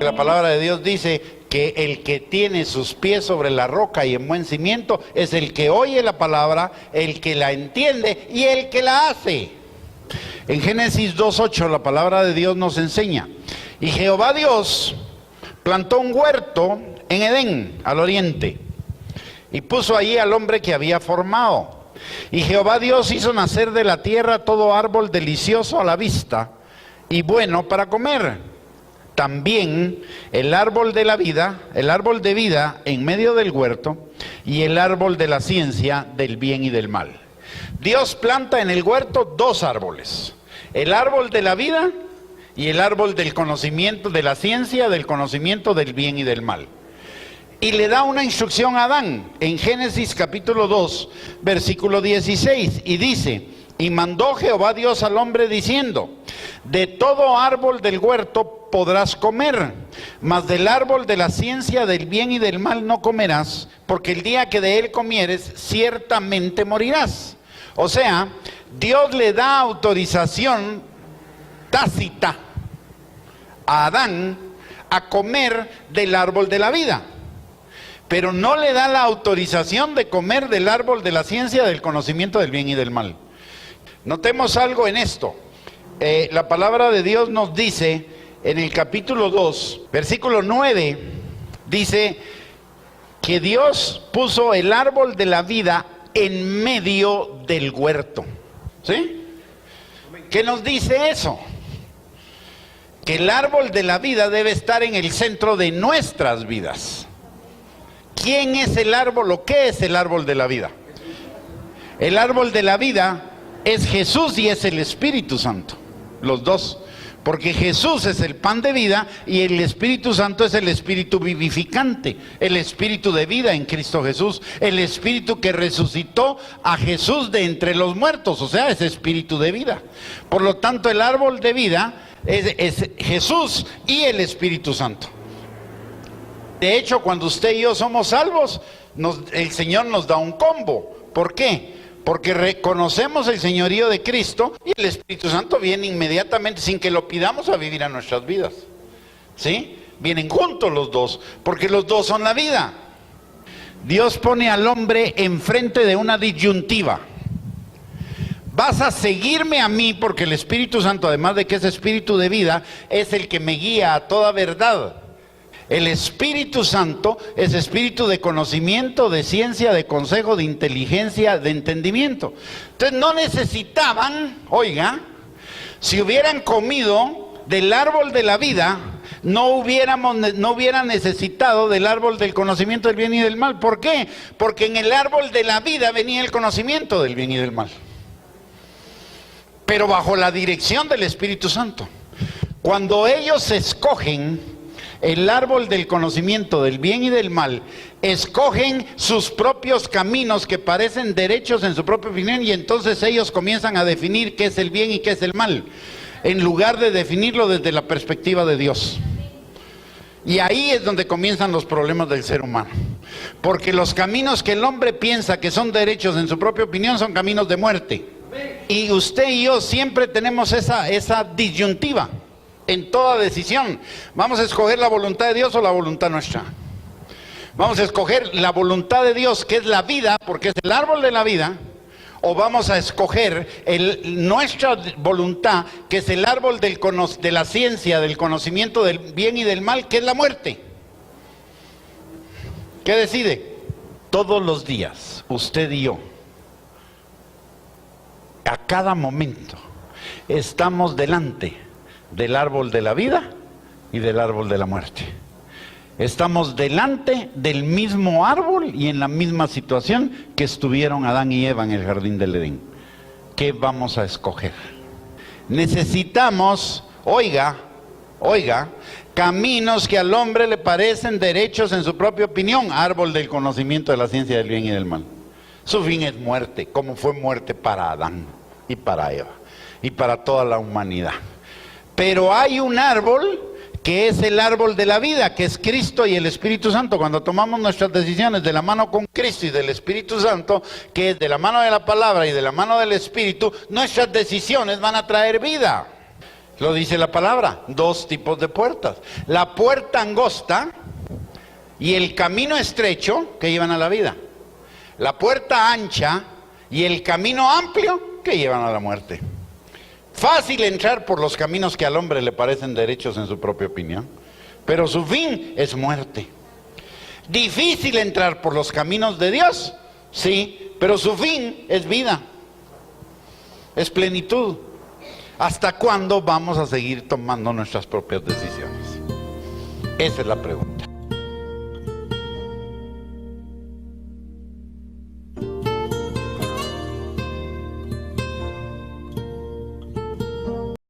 La palabra de Dios dice que el que tiene sus pies sobre la roca y en buen cimiento es el que oye la palabra, el que la entiende y el que la hace. En Génesis 2:8 la palabra de Dios nos enseña: y Jehová Dios plantó un huerto en Edén, al oriente, y puso allí al hombre que había formado. Y Jehová Dios hizo nacer de la tierra todo árbol delicioso a la vista y bueno para comer. También el árbol de la vida, el árbol de vida en medio del huerto, y el árbol de la ciencia del bien y del mal. Dios planta en el huerto dos árboles: el árbol de la vida y el árbol del conocimiento, de la ciencia, del conocimiento del bien y del mal. Y le da una instrucción a Adán en Génesis capítulo 2, versículo 16, y dice: y mandó Jehová Dios al hombre diciendo: de todo árbol del huerto podrás comer, mas del árbol de la ciencia del bien y del mal no comerás, porque el día que de él comieres ciertamente morirás. O sea, Dios le da autorización tácita a Adán a comer del árbol de la vida, pero no le da la autorización de comer del árbol de la ciencia del conocimiento del bien y del mal. Notemos algo en esto. La palabra de Dios nos dice en el capítulo 2, versículo 9, dice que Dios puso el árbol de la vida en medio del huerto. ¿Sí? ¿Qué nos dice eso? Que el árbol de la vida debe estar en el centro de nuestras vidas. ¿Quién es el árbol o qué es el árbol de la vida? El árbol de la vida es Jesús y es el Espíritu Santo, los dos, porque Jesús es el pan de vida y el Espíritu Santo es el Espíritu vivificante, el Espíritu de vida en Cristo Jesús, el Espíritu que resucitó a Jesús de entre los muertos, o sea, es Espíritu de vida. Por lo tanto, el árbol de vida es Jesús y el Espíritu Santo. De hecho, cuando usted y yo somos salvos, el Señor nos da un combo. ¿Por qué? Porque reconocemos el señorío de Cristo y el Espíritu Santo viene inmediatamente, sin que lo pidamos, a vivir a nuestras vidas. ¿Sí? Vienen juntos los dos, porque los dos son la vida. Dios pone al hombre enfrente de una disyuntiva. Vas a seguirme a mí, porque el Espíritu Santo, además de que es Espíritu de vida, es el que me guía a toda verdad. El Espíritu Santo es espíritu de conocimiento, de ciencia, de consejo, de inteligencia, de entendimiento. Entonces no necesitaban, oiga, si hubieran comido del árbol de la vida, no hubieran necesitado del árbol del conocimiento del bien y del mal. ¿Por qué? Porque en el árbol de la vida venía el conocimiento del bien y del mal, pero bajo la dirección del Espíritu Santo. Cuando ellos escogen el árbol del conocimiento del bien y del mal, escogen sus propios caminos que parecen derechos en su propia opinión, y entonces ellos comienzan a definir qué es el bien y qué es el mal, en lugar de definirlo desde la perspectiva de Dios. Y ahí es donde comienzan los problemas del ser humano, porque los caminos que el hombre piensa que son derechos en su propia opinión son caminos de muerte. Y usted y yo siempre tenemos esa disyuntiva. En toda decisión, ¿vamos a escoger la voluntad de Dios o la voluntad nuestra? Vamos a escoger la voluntad de Dios, que es la vida, porque es el árbol de la vida, o vamos a escoger nuestra voluntad, que es el árbol de la ciencia, del conocimiento del bien y del mal, que es la muerte. ¿Qué decide? Todos los días, usted y yo, a cada momento, estamos delante del árbol de la vida y del árbol de la muerte. Estamos delante del mismo árbol y en la misma situación que estuvieron Adán y Eva en el jardín del Edén. ¿Qué vamos a escoger? Necesitamos, oiga, caminos que al hombre le parecen derechos en su propia opinión, árbol del conocimiento de la ciencia del bien y del mal. Su fin es muerte, como fue muerte para Adán y para Eva y para toda la humanidad. Pero hay un árbol que es el árbol de la vida, que es Cristo y el Espíritu Santo. Cuando tomamos nuestras decisiones de la mano con Cristo y del Espíritu Santo, que es de la mano de la palabra y de la mano del Espíritu, nuestras decisiones van a traer vida. Lo dice la palabra, dos tipos de puertas. La puerta angosta y el camino estrecho que llevan a la vida. La puerta ancha y el camino amplio que llevan a la muerte. Fácil entrar por los caminos que al hombre le parecen derechos en su propia opinión, pero su fin es muerte. Difícil entrar por los caminos de Dios, sí, pero su fin es vida, es plenitud. ¿Hasta cuándo vamos a seguir tomando nuestras propias decisiones? Esa es la pregunta.